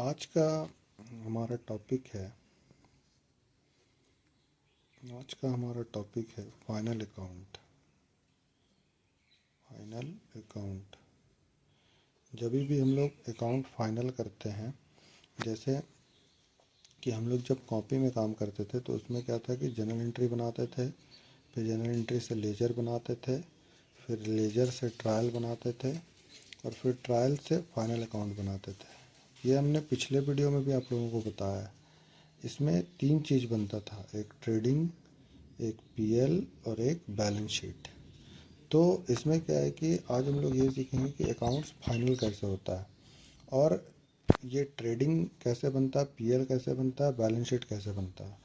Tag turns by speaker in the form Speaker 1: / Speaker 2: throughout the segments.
Speaker 1: आज का हमारा टॉपिक है फाइनल अकाउंट। जब भी हम लोग अकाउंट फाइनल करते हैं, जैसे कि हम लोग जब कॉपी में काम करते थे तो उसमें क्या था कि जनरल एंट्री बनाते थे, फिर जनरल एंट्री से लेजर बनाते थे, फिर लेजर से ट्रायल बनाते थे और फिर ट्रायल से फाइनल अकाउंट बनाते थे। ये हमने पिछले वीडियो में भी आप लोगों को बताया है। इसमें 3 चीज़ बनता था, एक ट्रेडिंग, एक पीएल और एक बैलेंस शीट। तो इसमें क्या है कि आज हम लोग ये सीखेंगे कि अकाउंट्स फाइनल कैसे होता है और ये ट्रेडिंग कैसे बनता है, पीएल कैसे बनता है, बैलेंस शीट कैसे बनता है।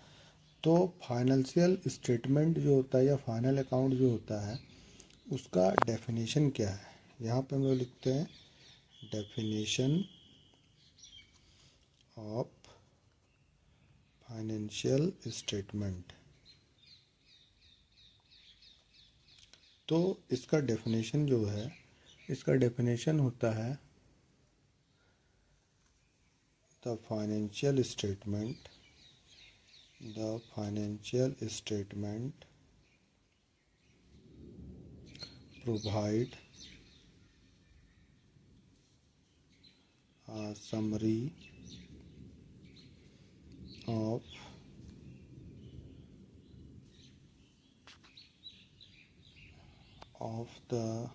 Speaker 1: तो फाइनेंशियल स्टेटमेंट जो होता है या फाइनल अकाउंट जो होता है उसका डेफिनेशन क्या है। यहाँ पे हम लोग लिखते हैं डेफिनेशन ऑफ फाइनेंशियल स्टेटमेंट। तो इसका डेफिनेशन जो है, इसका डेफिनेशन होता है the financial statement provide a summary of the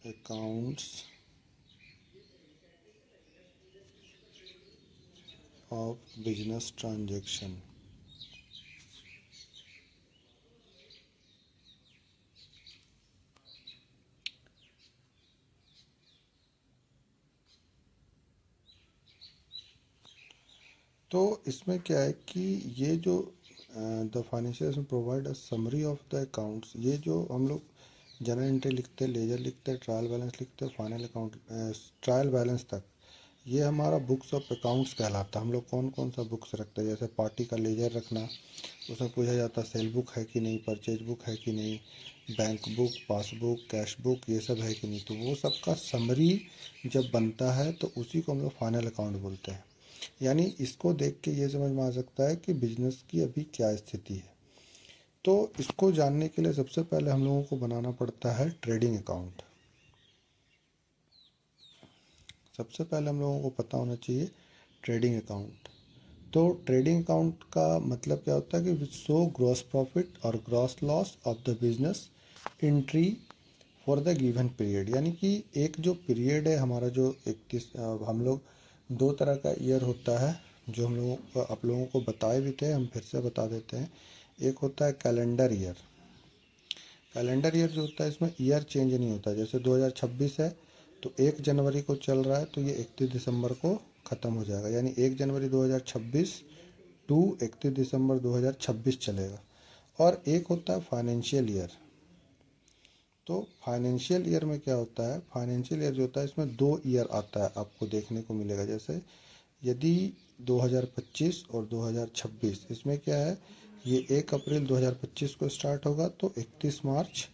Speaker 1: accounts of business transaction। तो इसमें क्या है कि ये जो the financial provide a summary of the accounts, ये जो हम लोग जनरल एंट्री लिखते हैं, लेजर लिखते हैं, ट्रायल बैलेंस लिखते हैं, फाइनल अकाउंट ट्रायल बैलेंस तक, ये हमारा बुक्स ऑफ अकाउंट्स कहलाता है। हम लोग कौन कौन सा बुक्स रखते हैं, जैसे पार्टी का लेजर रखना, उसमें पूछा जाता है सेल बुक है कि नहीं, परचेज बुक है कि नहीं, bank book, passbook, cash book, ये सब है कि नहीं। तो वो सब का समरी जब बनता है तो उसी को हम लोग फाइनल अकाउंट बोलते हैं। यानी इसको देख के ये समझ में आ सकता है कि बिजनेस की अभी क्या स्थिति है। तो इसको जानने के लिए सबसे पहले हम लोगों को बनाना पड़ता है ट्रेडिंग अकाउंट। सबसे पहले हम लोगों को पता होना चाहिए ट्रेडिंग अकाउंट। तो ट्रेडिंग अकाउंट का मतलब क्या होता है कि विच शो ग्रॉस प्रॉफिट और gross loss of the business entry for the given period. यानी कि एक जो पीरियड है हमारा, जो 31, हम लोग 2 तरह का ईयर होता है जो हम लोगों को आप लोगों को बताए भी थे, हम फिर से बता देते हैं। एक होता है कैलेंडर ईयर। कैलेंडर ईयर जो होता है इसमें ईयर चेंज नहीं होता। जैसे 2026 है तो 1 जनवरी को चल रहा है तो ये 31 दिसंबर को ख़त्म हो जाएगा। यानी 1 जनवरी 2026 टू 31 दिसंबर 2026 चलेगा। और एक होता है फाइनेंशियल ईयर। तो फाइनेंशियल ईयर में क्या होता है, फाइनेंशियल ईयर जो होता है इसमें 2 ईयर आता है, आपको देखने को मिलेगा। जैसे यदि 2025 और 2026, इसमें क्या है, ये 1 अप्रैल 2025 को स्टार्ट होगा तो 31 मार्च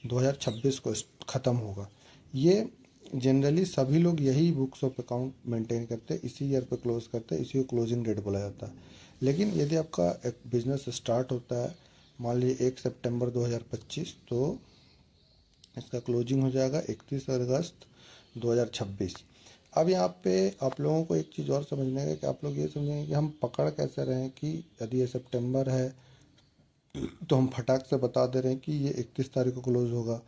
Speaker 1: 2026 को ख़त्म होगा। ये जनरली सभी लोग यही बुक्स ऑफ अकाउंट मेंटेन करते हैं, इसी ईयर पे क्लोज करते हैं, इसी को क्लोजिंग डेट बोला जाता है। लेकिन यदि आपका एक बिजनेस स्टार्ट होता है मान लीजिए 1 सितंबर 2025, तो इसका क्लोजिंग हो जाएगा 31 अगस्त 2026। अब यहाँ पे आप लोगों को एक चीज़ और समझने का कि आप लोग ये समझेंगे कि हम पकड़ कैसे रहे हैं कि यदि ये सितंबर है तो हम फटाक से बता दे रहे हैं कि ये 31 तारीख को क्लोज होगा।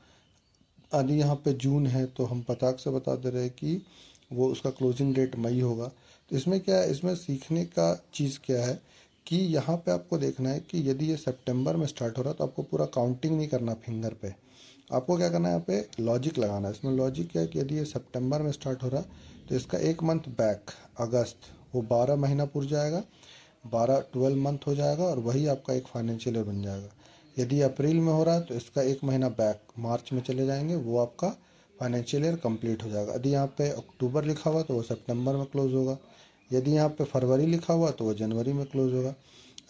Speaker 1: यदि यहाँ पे जून है तो हम फटाक से बता दे रहे हैं कि वो उसका क्लोजिंग डेट मई होगा। तो इसमें क्या है, इसमें सीखने का चीज़ क्या है कि यहाँ पे आपको देखना है कि यदि ये सितंबर में स्टार्ट हो रहा है तो आपको पूरा काउंटिंग नहीं करना फिंगर पे, आपको क्या करना है, यहाँ पे लॉजिक लगाना है। इसमें लॉजिक क्या है कि यदि ये सितंबर में स्टार्ट हो रहा है तो इसका 1 मंथ बैक अगस्त, वो 12 महीना पूर जाएगा, 12 मंथ हो जाएगा और वही आपका एक फाइनेंशियल ईयर बन जाएगा। यदि अप्रैल में हो रहा है तो इसका 1 महीना बैक मार्च में चले जाएंगे, वो आपका फाइनेंशियल ईयर कंप्लीट हो जाएगा। यदि यहाँ पे अक्टूबर लिखा हुआ तो वो सितंबर में क्लोज होगा, यदि यहाँ पे फरवरी लिखा हुआ तो वो जनवरी में क्लोज होगा।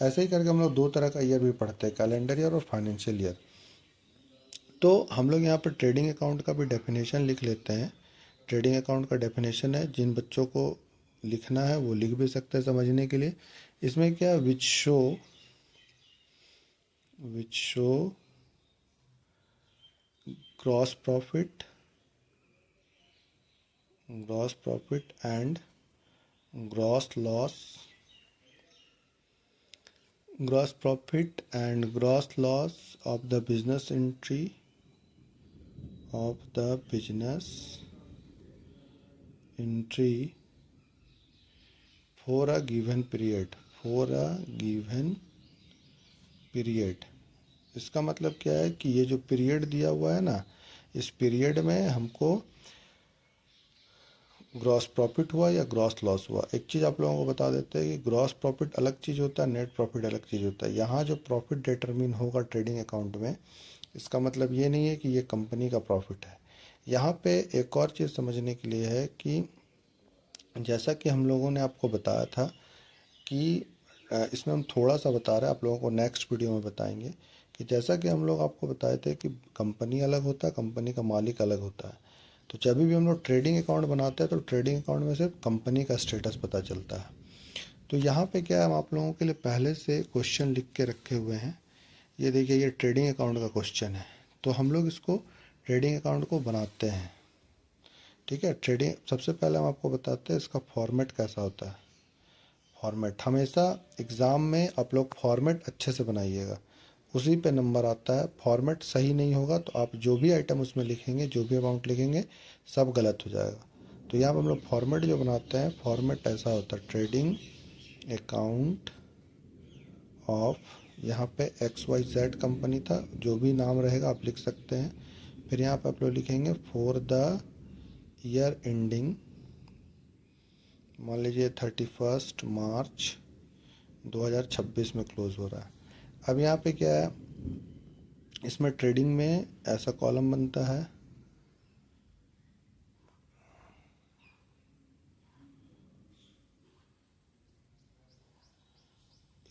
Speaker 1: ऐसे ही करके हम लोग 2 तरह का ईयर भी पढ़ते हैं, कैलेंडर ईयर और फाइनेंशियल ईयर। तो हम लोग यहाँ पर ट्रेडिंग अकाउंट का भी डेफिनेशन लिख लेते हैं। ट्रेडिंग अकाउंट का डेफिनेशन है, जिन बच्चों को लिखना है वो लिख भी सकते हैं समझने के लिए। इसमें क्या which show gross profit and gross loss of the business entry for a given period। इसका मतलब क्या है कि ये जो पीरियड दिया हुआ है ना, इस पीरियड में हमको ग्रॉस प्रॉफिट हुआ या ग्रॉस लॉस हुआ। एक चीज़ आप लोगों को बता देते हैं कि ग्रॉस प्रॉफिट अलग चीज़ होता है, नेट प्रॉफिट अलग चीज़ होता है। यहाँ जो प्रॉफिट डिटरमिन होगा ट्रेडिंग अकाउंट में, इसका मतलब ये नहीं है कि ये कंपनी का प्रॉफिट है। यहाँ पे एक और चीज़ समझने के लिए है कि जैसा कि हम लोगों ने आपको बताया था कि इसमें हम थोड़ा सा बता रहे हैं, आप लोगों को नेक्स्ट वीडियो में बताएंगे कि जैसा कि हम लोग आपको बताए थे कि कंपनी अलग होता है, कंपनी का मालिक अलग होता है। तो जब भी हम लोग ट्रेडिंग अकाउंट बनाते हैं तो ट्रेडिंग अकाउंट में सिर्फ कंपनी का स्टेटस पता चलता है। तो यहाँ पे क्या है, हम आप लोगों के लिए पहले से क्वेश्चन लिख के रखे हुए हैं। ये देखिए, ये ट्रेडिंग अकाउंट का क्वेश्चन है। तो हम लोग इसको ट्रेडिंग अकाउंट को बनाते हैं। ठीक है, ट्रेडिंग सबसे पहले हम आपको बताते हैं इसका फॉर्मेट कैसा होता है। फॉर्मेट हमेशा एग्ज़ाम में आप लोग फॉर्मेट अच्छे से बनाइएगा, उसी पे नंबर आता है। फॉर्मेट सही नहीं होगा तो आप जो भी आइटम उसमें लिखेंगे, जो भी अमाउंट लिखेंगे, सब गलत हो जाएगा। तो यहाँ पर हम लोग फॉर्मेट जो बनाते हैं, फॉर्मेट ऐसा होता है, ट्रेडिंग अकाउंट ऑफ, यहाँ पे XYZ कंपनी था, जो भी नाम रहेगा आप लिख सकते हैं। फिर यहाँ पे आप लोग लिखेंगे फॉर द ईयर एंडिंग, मान लीजिए 31 मार्च 2026 में क्लोज हो रहा है। अब यहाँ पे क्या है, इसमें ट्रेडिंग में ऐसा कॉलम बनता है,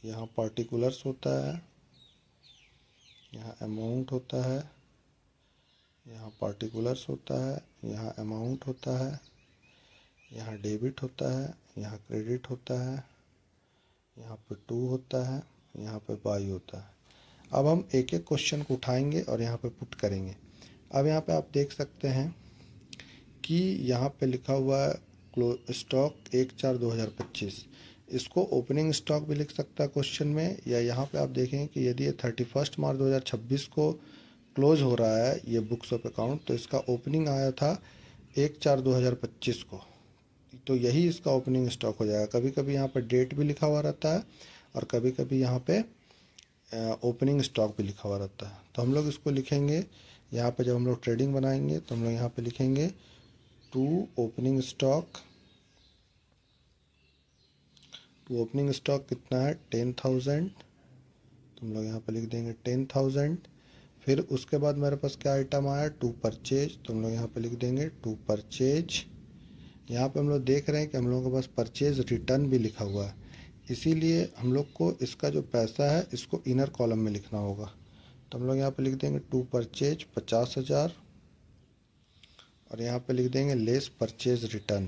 Speaker 1: यहाँ पार्टिकुलर्स होता है, यहाँ अमाउंट होता है, यहाँ पार्टिकुलर्स होता है, यहाँ अमाउंट होता है, यहाँ डेबिट होता है, यहाँ क्रेडिट होता है, यहाँ पे टू होता है, यहाँ पे बाई होता है। अब हम एक एक क्वेश्चन को उठाएंगे और यहाँ पे पुट करेंगे। अब यहाँ पे आप देख सकते हैं कि यहाँ पे लिखा हुआ है स्टॉक 1/4/2025। इसको ओपनिंग स्टॉक भी लिख सकता है क्वेश्चन में, या यहाँ पे आप देखें कि यदि ये 31 मार्च 2026 को क्लोज हो रहा है ये बुक्स ऑफ अकाउंट, तो इसका ओपनिंग आया था 1/4/2025 को, तो यही इसका ओपनिंग स्टॉक हो जाएगा। कभी कभी यहाँ पे डेट भी लिखा हुआ रहता है और कभी कभी यहाँ पे ओपनिंग स्टॉक भी लिखा हुआ रहता है। तो हम लोग इसको लिखेंगे यहाँ पे, जब हम लोग ट्रेडिंग बनाएंगे तो हम लोग यहाँ पे लिखेंगे टू ओपनिंग स्टॉक। तो ओपनिंग स्टॉक कितना है, 10,000, तो हम लोग यहाँ पे लिख देंगे 10,000। फिर उसके बाद मेरे पास क्या आइटम आया, टू परचेज, तो हम लोग यहाँ पे लिख देंगे टू परचेज। यहाँ पे हम लोग देख रहे हैं कि हम लोगों के पास परचेज रिटर्न भी लिखा हुआ है, इसीलिए हम लोग को इसका जो पैसा है इसको इनर कॉलम में लिखना होगा। तो हम लोग यहाँ पे लिख देंगे टू परचेज 50,000 और यहाँ पे लिख देंगे लेस परचेज रिटर्न,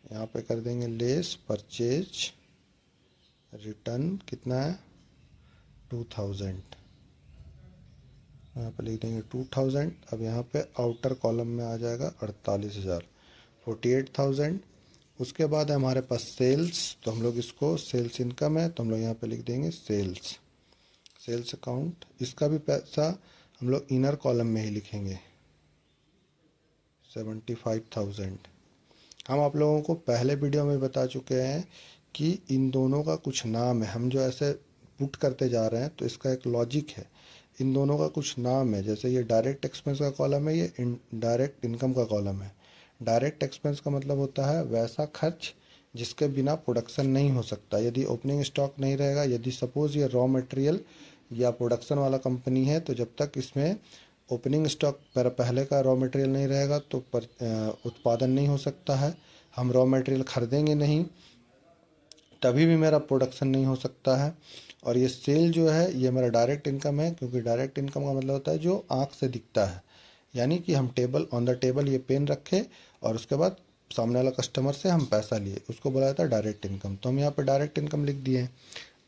Speaker 1: यहाँ पे कर देंगे लेस परचेज रिटर्न कितना है 2,000, यहाँ पे लिख देंगे 2,000। अब यहाँ पे आउटर कॉलम में आ जाएगा 48,000, 48,000। उसके बाद है हमारे पास सेल्स, तो हम लोग इसको सेल्स इनकम है तो हम लोग यहाँ पे लिख देंगे सेल्स अकाउंट। इसका भी पैसा हम लोग इनर कॉलम में ही लिखेंगे 75,000। हम आप लोगों को पहले वीडियो में बता चुके हैं कि इन दोनों का कुछ नाम है, हम जो ऐसे पुट करते जा रहे हैं तो इसका एक लॉजिक है। इन दोनों का कुछ नाम है, जैसे ये डायरेक्ट एक्सपेंस का कॉलम है, ये डायरेक्ट इनकम का कॉलम है। डायरेक्ट एक्सपेंस का मतलब होता है वैसा खर्च जिसके बिना प्रोडक्शन नहीं हो सकता। यदि ओपनिंग स्टॉक नहीं रहेगा, यदि सपोज़ ये रॉ मटेरियल या प्रोडक्शन वाला कंपनी है, तो जब तक इसमें ओपनिंग स्टॉक पर पहले का रॉ मटेरियल नहीं रहेगा तो उत्पादन नहीं हो सकता है। हम रॉ मटेरियल खरीदेंगे नहीं तभी भी मेरा प्रोडक्शन नहीं हो सकता है। और ये सेल जो है ये मेरा डायरेक्ट इनकम है, क्योंकि डायरेक्ट इनकम का मतलब होता है जो आँख से दिखता है, यानी कि हम टेबल ऑन द टेबल ये पेन रखे और उसके बाद सामने वाला कस्टमर से हम पैसा लिए, उसको बोला जाता है डायरेक्ट इनकम। तो हम यहाँ पे डायरेक्ट इनकम लिख दिए हैं।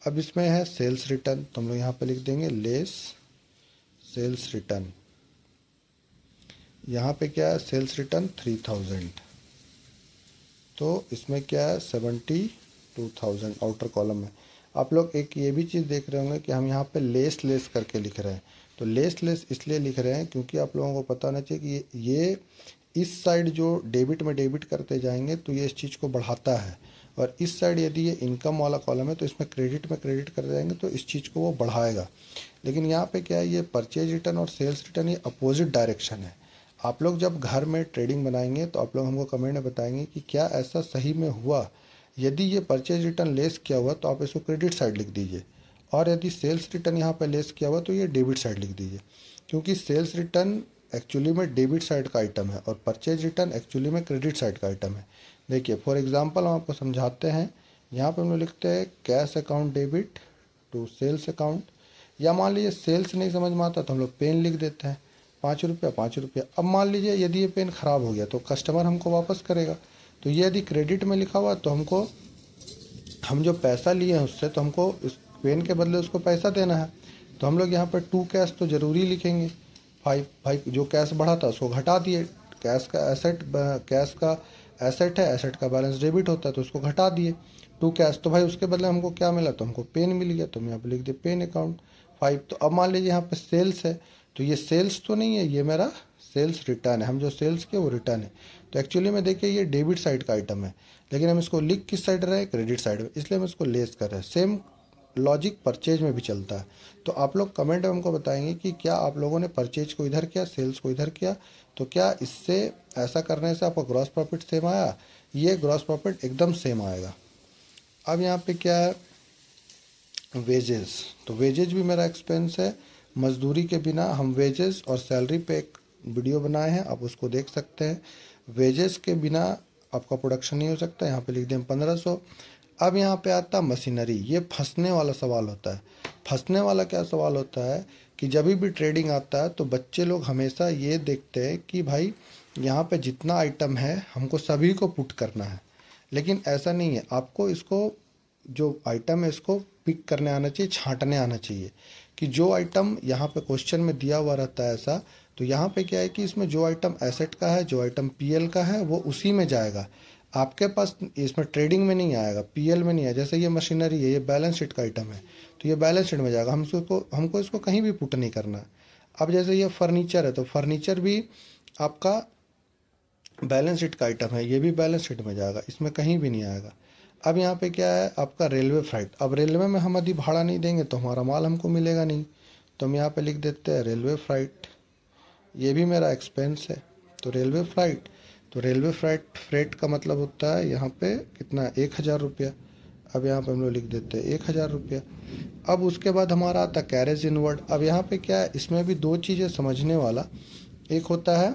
Speaker 1: अब इसमें है सेल्स रिटर्न, तो हम लोग यहाँ पे लिख देंगे लेस सेल्स रिटर्न। यहाँ पे क्या है, सेल्स रिटर्न 3000, तो इसमें क्या है 72,000 आउटर कॉलम में। आप लोग एक ये भी चीज़ देख रहे होंगे कि हम यहाँ पे लेस लेस करके लिख रहे हैं। तो लेस लेस इसलिए लिख रहे हैं क्योंकि आप लोगों को पता होना चाहिए कि ये इस साइड जो डेबिट में डेबिट करते जाएंगे तो ये इस चीज़ को बढ़ाता है, और इस साइड यदि ये इनकम वाला कॉलम है तो इसमें क्रेडिट में क्रेडिट करते जाएंगे तो इस चीज़ को वो बढ़ाएगा। लेकिन यहाँ पे क्या है, ये परचेज रिटर्न और सेल्स रिटर्न ये अपोजिट डायरेक्शन है। आप लोग जब घर में ट्रेडिंग बनाएंगे तो आप लोग हमको कमेंट में बताएंगे कि क्या ऐसा सही में हुआ। यदि ये परचेज रिटर्न लेस किया हुआ तो आप इसको क्रेडिट साइड लिख दीजिए, और यदि सेल्स रिटर्न यहाँ पे लेस किया हुआ तो ये डेबिट साइड लिख दीजिए, क्योंकि सेल्स रिटर्न एक्चुअली में डेबिट साइड का आइटम है और परचेज रिटर्न एक्चुअली में क्रेडिट साइड का आइटम है। देखिए फॉर एग्जांपल हम आपको समझाते हैं। यहाँ पे हम लोग लिखते हैं cash account debit to sales account, या मान लीजिए सेल्स नहीं समझ में आता तो हम लोग पेन लिख देते हैं, 5 रुपया 5 रुपया। अब मान लीजिए यदि ये पेन ख़राब हो गया तो कस्टमर हमको वापस करेगा, तो ये यदि क्रेडिट में लिखा हुआ तो हमको, हम जो पैसा लिए हैं उससे, तो हमको इस पेन के बदले उसको पैसा देना है। तो हम लोग यहाँ पर टू कैश तो ज़रूरी लिखेंगे। फाइव फाइव जो कैश बढ़ा था उसको घटा दिए, कैश का एसेट, कैश का एसेट है, एसेट का बैलेंस डेबिट होता है तो उसको घटा दिए। टू कैश तो भाई उसके बदले हमको क्या मिला, तो हमको पेन मिल गया, तो हम यहाँ पे लिख दिए पेन अकाउंट 5। तो अब मान लीजिए यहाँ पे सेल्स है, तो ये सेल्स तो नहीं है, ये मेरा सेल्स रिटर्न है। हम जो सेल्स किए वो रिटर्न है। तो एक्चुअली में देखिए ये डेबिट साइड का आइटम है, लेकिन हम इसको लिख किस साइड रहे हैं, क्रेडिट साइड में, इसलिए हम इसको लेस कर रहे हैं। सेम लॉजिक परचेज में भी चलता है। तो आप लोग कमेंट में हमको बताएंगे कि क्या आप लोगों ने परचेज को इधर किया, सेल्स को इधर किया, तो क्या इससे ऐसा करने से आपका ग्रॉस प्रॉफिट सेम आया। ये ग्रॉस प्रॉफिट एकदम सेम आएगा। अब यहाँ पे क्या है, वेजेस। तो वेजेज भी मेरा एक्सपेंस है। मजदूरी के बिना हम वेजेस और सैलरी पे एक वीडियो बनाए हैं, आप उसको देख सकते हैं। वेजेस के बिना आपका प्रोडक्शन नहीं हो सकता। यहाँ पे लिख दें 1500। अब यहाँ पे आता मशीनरी। ये फंसने वाला सवाल होता है। फंसने वाला क्या सवाल होता है कि जब भी ट्रेडिंग आता है तो बच्चे लोग हमेशा ये देखते हैं कि भाई यहाँ पे जितना आइटम है हमको सभी को पुट करना है, लेकिन ऐसा नहीं है। आपको इसको, जो आइटम है इसको पिक करने आना चाहिए, छांटने आना चाहिए कि जो आइटम यहाँ पे क्वेश्चन में दिया हुआ रहता है ऐसा, तो यहाँ पे क्या है कि इसमें जो आइटम एसेट का है, जो आइटम पीएल का है, वो उसी में जाएगा। आपके पास इसमें ट्रेडिंग में नहीं आएगा, पीएल में नहीं आएगा। जैसे ये मशीनरी है, ये बैलेंस शीट का आइटम है, तो ये बैलेंस शीट में जाएगा। हमको इसको कहीं भी पुट नहीं करना। अब जैसे ये फर्नीचर है, तो फर्नीचर भी आपका बैलेंस शीट का आइटम है, ये भी बैलेंस शीट में जाएगा, इसमें कहीं भी नहीं आएगा। अब यहाँ पे क्या है आपका रेलवे फ्राइट। अब रेलवे में हम यदि भाड़ा नहीं देंगे तो हमारा माल हमको मिलेगा नहीं, तो हम यहाँ पे लिख देते हैं रेलवे फ्राइट। ये भी मेरा एक्सपेंस है। तो रेलवे फ्राइट, तो रेलवे फ्रेट का मतलब होता है यहाँ पे कितना, 1000 रुपया। अब यहाँ पे हम लोग लिख देते हैं 1000 रुपया। अब उसके बाद हमारा आता कैरेज इनवर्ड। अब यहाँ पे क्या है, इसमें भी दो चीज़ें समझने वाला। एक होता है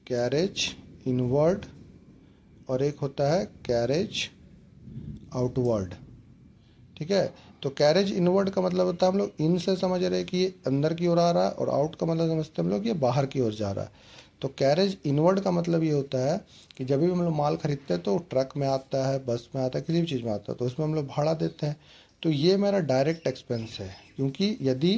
Speaker 1: कैरेज इनवर्ड और एक होता है कैरेज आउटवर्ड। ठीक है। तो कैरेज इनवर्ड का मतलब होता है, हम लोग इन से समझ रहे हैं कि ये अंदर की ओर आ रहा है, और आउट का मतलब समझते हैं हम लोग ये बाहर की ओर जा रहा है। तो कैरेज इनवर्ड का मतलब ये होता है कि जब भी हम लोग माल खरीदते हैं तो ट्रक में आता है, बस में आता है, किसी भी चीज़ में आता है, तो उसमें हम लोग भाड़ा देते हैं। तो ये मेरा डायरेक्ट एक्सपेंस है, क्योंकि यदि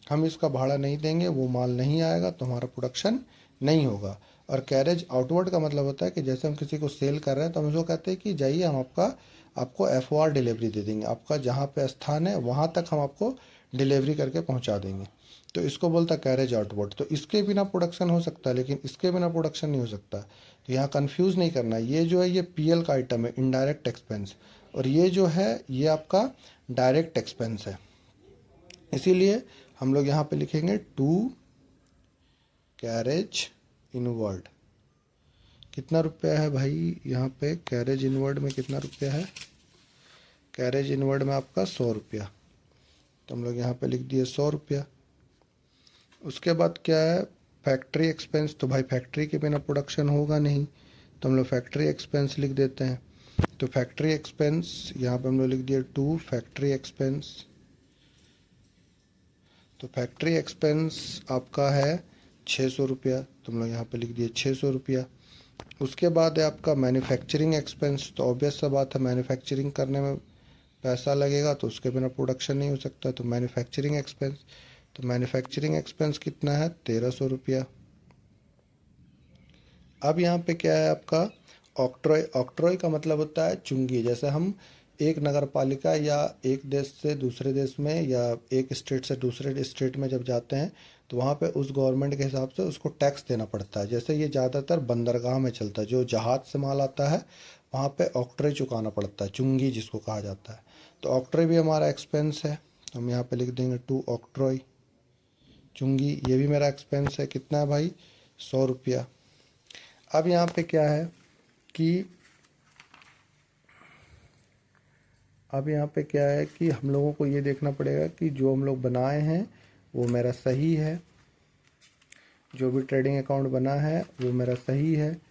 Speaker 1: हम इसका भाड़ा नहीं देंगे, वो माल नहीं आएगा, तो हमारा प्रोडक्शन नहीं होगा। और कैरेज आउटवर्ड का मतलब होता है कि जैसे हम किसी को सेल कर रहे हैं तो हम उसको कहते हैं कि जाइए, हम आपको एफओआर डिलीवरी दे देंगे, आपका जहाँ पे स्थान है वहाँ तक हम आपको डिलीवरी करके पहुँचा देंगे। तो इसको बोलता है कैरेज आउटवर्ड। तो इसके बिना प्रोडक्शन हो सकता है, लेकिन इसके बिना प्रोडक्शन नहीं हो सकता। तो यहाँ कंफ्यूज नहीं करना। ये जो है ये पीएल का आइटम है, इनडायरेक्ट एक्सपेंस, और ये जो है ये आपका डायरेक्ट एक्सपेंस है। इसीलिए हम लोग यहाँ पे लिखेंगे टू कैरेज इनवर्ड। कितना रुपया है भाई यहाँ पे कैरेज इनवर्ड में, कितना रुपया है कैरेज इनवर्ड में आपका 100 रुपया। तो हम लोग यहाँ पे लिख दिए 100 रुपया। उसके बाद क्या है फैक्ट्री एक्सपेंस। तो भाई फैक्ट्री के बिना प्रोडक्शन होगा नहीं, तो हम लोग फैक्ट्री एक्सपेंस लिख देते हैं। तो फैक्ट्री एक्सपेंस यहाँ पे हम लोग लिख दिए टू फैक्ट्री एक्सपेंस। तो फैक्ट्री एक्सपेंस आपका है 600 रुपया, तो हम लोग यहाँ पे लिख दिए 600 रुपया। उसके बाद है आपका मैन्युफैक्चरिंग एक्सपेंस। तो ऑब्वियस सा बात है, मैन्युफैक्चरिंग करने में पैसा लगेगा तो उसके बिना प्रोडक्शन नहीं हो सकता। तो मैन्युफैक्चरिंग एक्सपेंस, तो मैन्युफैक्चरिंग एक्सपेंस कितना है, 1300 रुपया। अब यहाँ पे क्या है आपका ऑक्ट्रॉय। ऑक्ट्रॉय का मतलब होता है चुंगी। जैसे हम एक नगर पालिका या एक देश से दूसरे देश में या एक स्टेट से दूसरे स्टेट में जब जाते हैं तो वहाँ पे उस गवर्नमेंट के हिसाब से उसको टैक्स देना पड़ता है। जैसे ये ज़्यादातर बंदरगाह में चलता है, जो जहाज से माल आता है वहाँ पे ऑक्ट्रॉय चुकाना पड़ता है, चुंगी जिसको कहा जाता है। तो ऑक्ट्रॉय भी हमारा एक्सपेंस है, तो हम यहाँ पे लिख देंगे टू ऑक्ट्रॉय। चुंगी ये भी मेरा एक्सपेंस है, कितना है भाई, 100 रुपया। अब यहाँ पे क्या है कि अब यहाँ पे क्या है कि हम लोगों को ये देखना पड़ेगा कि जो हम लोग बनाए हैं वो मेरा सही है, जो भी ट्रेडिंग अकाउंट बना है वो मेरा सही है।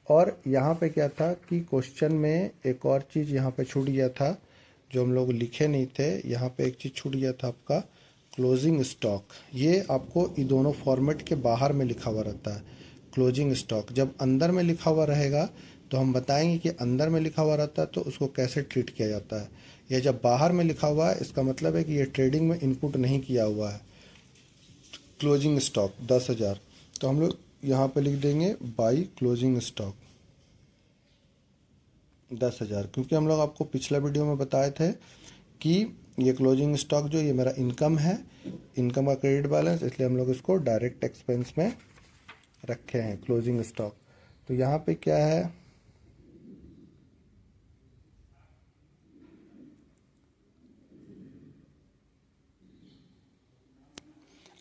Speaker 1: और यहाँ पे क्या था कि क्वेश्चन में एक और चीज़ यहाँ पे छूट गया था जो हम लोग लिखे नहीं थे। यहाँ पे एक चीज़ छूट गया था आपका क्लोजिंग स्टॉक। ये आपको ये दोनों फॉर्मेट के बाहर में लिखा हुआ रहता है। क्लोजिंग स्टॉक जब अंदर में लिखा हुआ रहेगा तो हम बताएंगे कि अंदर में लिखा हुआ रहता है तो उसको कैसे ट्रीट किया जाता है। यह जब बाहर में लिखा हुआ है इसका मतलब है कि ये ट्रेडिंग में इनपुट नहीं किया हुआ है। क्लोजिंग स्टॉक 10,000, तो हम लोग यहाँ पे लिख देंगे बाई क्लोजिंग स्टॉक 10,000, क्योंकि हम लोग आपको पिछला वीडियो में बताए थे कि ये क्लोजिंग स्टॉक जो ये मेरा इनकम है, इनकम का क्रेडिट बैलेंस, इसलिए हम लोग इसको डायरेक्ट एक्सपेंस में रखे हैं क्लोजिंग स्टॉक। तो यहाँ पे क्या है,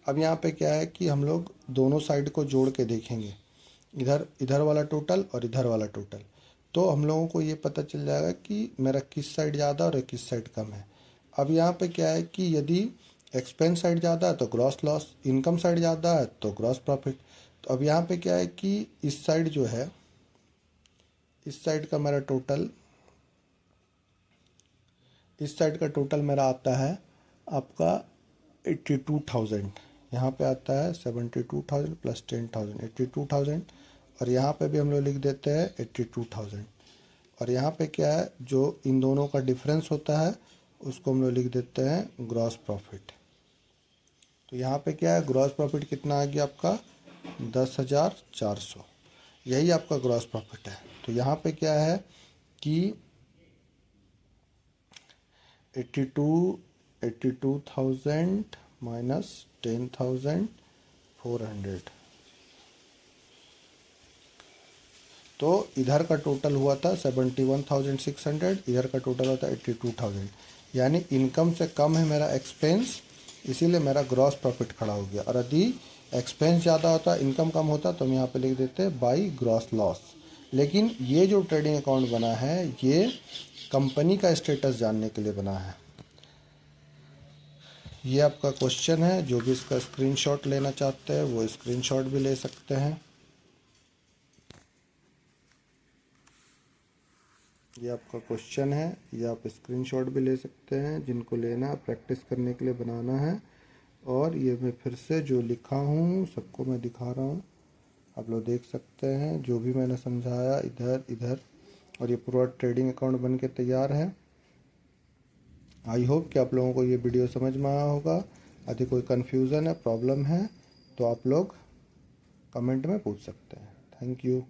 Speaker 1: अब यहाँ पे क्या है कि हम लोग दोनों साइड को जोड़ के देखेंगे, इधर इधर वाला टोटल और इधर वाला टोटल। तो हम लोगों को ये पता चल जाएगा कि मेरा किस साइड ज़्यादा और किस साइड कम है। अब यहाँ पे क्या है कि यदि एक्सपेंस साइड ज़्यादा है तो ग्रॉस लॉस, इनकम साइड ज़्यादा है तो ग्रॉस प्रॉफिट। तो अब यहाँ पे क्या है कि इस साइड जो है, इस साइड का मेरा टोटल, इस साइड का टोटल मेरा आता है आपका 82,000। यहाँ पे आता है 72,000 प्लस 10,000, 82,000। और यहाँ पे भी हम लोग लिख देते हैं 82,000। और यहाँ पे क्या है, जो इन दोनों का डिफरेंस होता है उसको हम लोग लिख देते हैं ग्रॉस प्रॉफिट। तो यहाँ पे क्या है, ग्रॉस प्रॉफिट कितना आ गया आपका 10,400। यही आपका ग्रॉस प्रॉफिट है। तो यहाँ पे क्या है कि 82,000 माइनस 10,400, तो इधर का टोटल हुआ था 71,600, इधर का टोटल होता है 82,000। यानी इनकम से कम है मेरा एक्सपेंस, इसीलिए मेरा ग्रॉस प्रॉफिट खड़ा हो गया। और यदि एक्सपेंस ज़्यादा होता, इनकम कम होता, तो हम यहाँ पे लिख देते हैं बाई ग्रॉस लॉस। लेकिन ये जो ट्रेडिंग अकाउंट बना है ये कंपनी का स्टेटस जानने के लिए बना है। ये आपका क्वेश्चन है, जो भी इसका स्क्रीनशॉट लेना चाहते हैं वो स्क्रीनशॉट भी ले सकते हैं। ये आपका क्वेश्चन है, ये आप स्क्रीनशॉट भी ले सकते हैं, जिनको लेना प्रैक्टिस करने के लिए बनाना है। और ये मैं फिर से जो लिखा हूँ सबको मैं दिखा रहा हूँ, आप लोग देख सकते हैं जो भी मैंने समझाया इधर इधर। और ये पूरा ट्रेडिंग अकाउंट बन के तैयार है। आई होप कि आप लोगों को ये वीडियो समझ में आया होगा। यदि कोई कन्फ्यूज़न है, प्रॉब्लम है, तो आप लोग कमेंट में पूछ सकते हैं। Thank you.